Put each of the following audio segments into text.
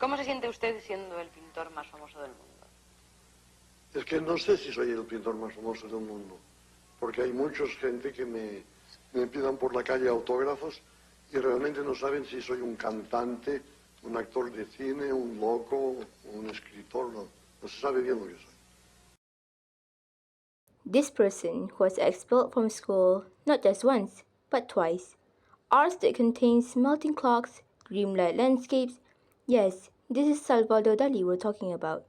¿Cómo se siente usted siendo el pintor más famoso del mundo? Es que no sé si soy el pintor más famoso del mundo, porque hay mucha gente que me pidan por la calle autógrafos y realmente no saben si soy un cantante, un actor de cine, un loco, un escritor, no se sabe bien lo que soy. This person was expelled from school not just once, but twice. Arts that contains melting clocks, dreamlike landscapes. Yes, this is Salvador Dali we're talking about.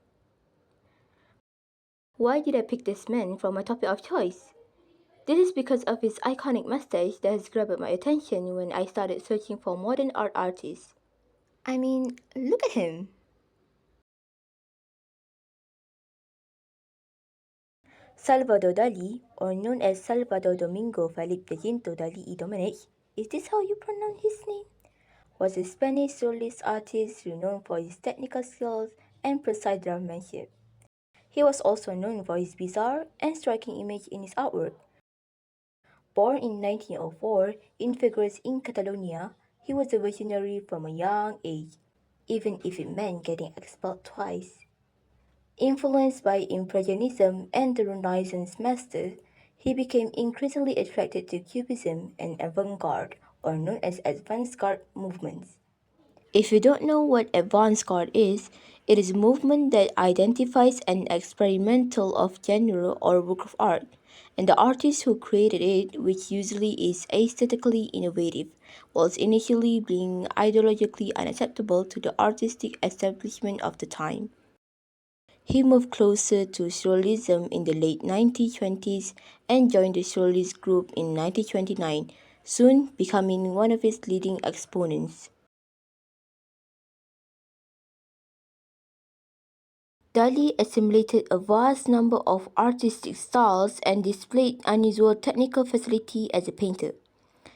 Why did I pick this man for my topic of choice? This is because of his iconic mustache that has grabbed my attention when I started searching for modern art artists. I mean, look at him. Salvador Dali, or known as Salvador Domingo Felipe Jacinto Dali y Domènech, is this how you pronounce his name? Was a Spanish surrealist artist renowned for his technical skills and precise draftsmanship. He was also known for his bizarre and striking image in his artwork. Born in 1904 in Figueres in Catalonia, he was a visionary from a young age, even if it meant getting expelled twice. Influenced by Impressionism and the Renaissance masters, he became increasingly attracted to Cubism and avant-garde, or known as advance-garde movements. If you don't know what avant-garde is, it is a movement that identifies an experimental of genre or work of art, and the artist who created it, which usually is aesthetically innovative, whilst initially being ideologically unacceptable to the artistic establishment of the time. He moved closer to Surrealism in the late 1920s and joined the Surrealist group in 1929, soon becoming one of its leading exponents. Dali assimilated a vast number of artistic styles and displayed unusual technical facility as a painter.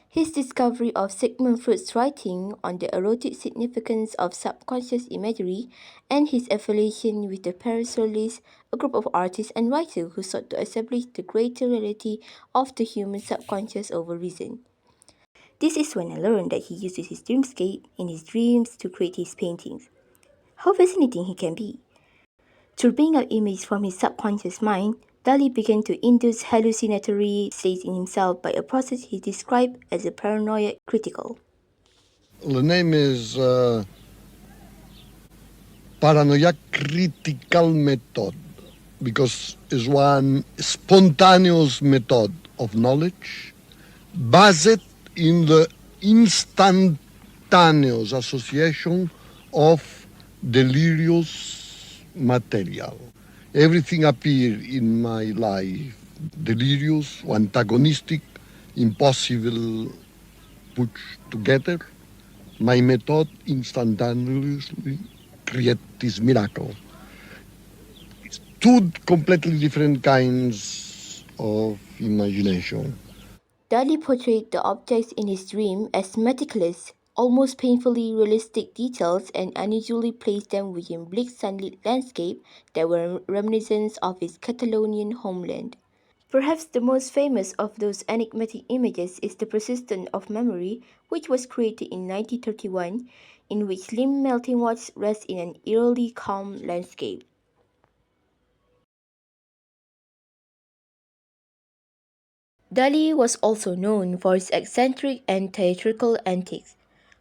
His discovery of Sigmund Freud's writing on the erotic significance of subconscious imagery and his affiliation with the Paris Surrealists, a group of artists and writers who sought to establish the greater reality of the human subconscious over reason. This is when I learned that he uses his dreamscape in his dreams to create his paintings. How fascinating he can be! To bring up images from his subconscious mind, Dali began to induce hallucinatory states in himself by a process he described as a paranoia critical. The name is paranoia critical method because it's one spontaneous method of knowledge based in the instantaneous association of delirious material. Everything appears in my life delirious, antagonistic, impossible put together. My method instantaneously create this miracle. It's two completely different kinds of imagination. Dali portrayed the objects in his dream as meticulous, almost painfully realistic details and unusually placed them within bleak sunlit landscape that were reminiscent of his Catalonian homeland. Perhaps the most famous of those enigmatic images is The Persistence of Memory, which was created in 1931, in which limb melting waters rest in an eerily calm landscape. Dali was also known for his eccentric and theatrical antics.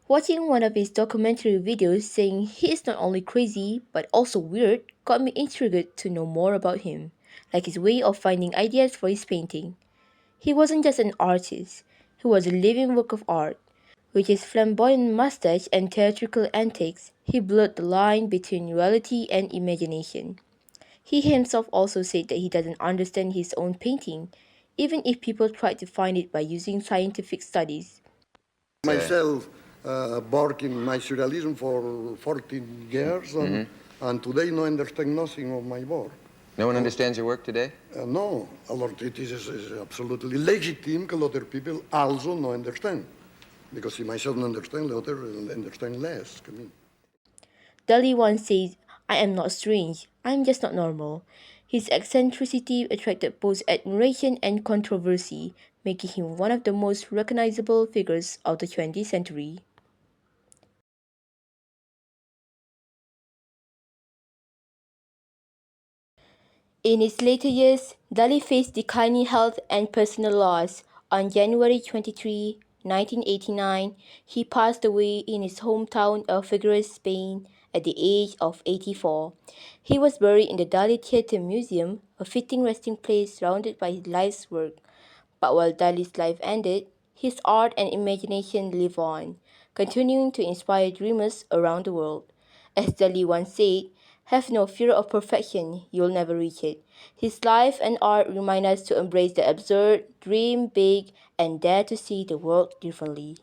Watching one of his documentary videos saying he is not only crazy but also weird got me intrigued to know more about him, like his way of finding ideas for his painting. He wasn't just an artist, he was a living work of art. With his flamboyant mustache and theatrical antics, he blurred the line between reality and imagination. He himself also said that he doesn't understand his own painting, even if people try to find it by using scientific studies. Myself worked in my surrealism for 14 years and today no understand nothing of my work. No one understands your work today? No, a lot it is absolutely legitimate that other people also no understand. Because if myself don't understand, the other understand less. Dali once said, "I am not strange, I am just not normal." His eccentricity attracted both admiration and controversy, making him one of the most recognizable figures of the 20th century. In his later years, Dali faced declining health and personal loss. On January 23, 1989, he passed away in his hometown of Figueres, Spain, at the age of 84. He was buried in the Dali Theatre Museum, a fitting resting place surrounded by his life's work. But while Dali's life ended, his art and imagination live on, continuing to inspire dreamers around the world. As Dali once said, have no fear of perfection, you'll never reach it. His life and art remind us to embrace the absurd, dream big, and dare to see the world differently.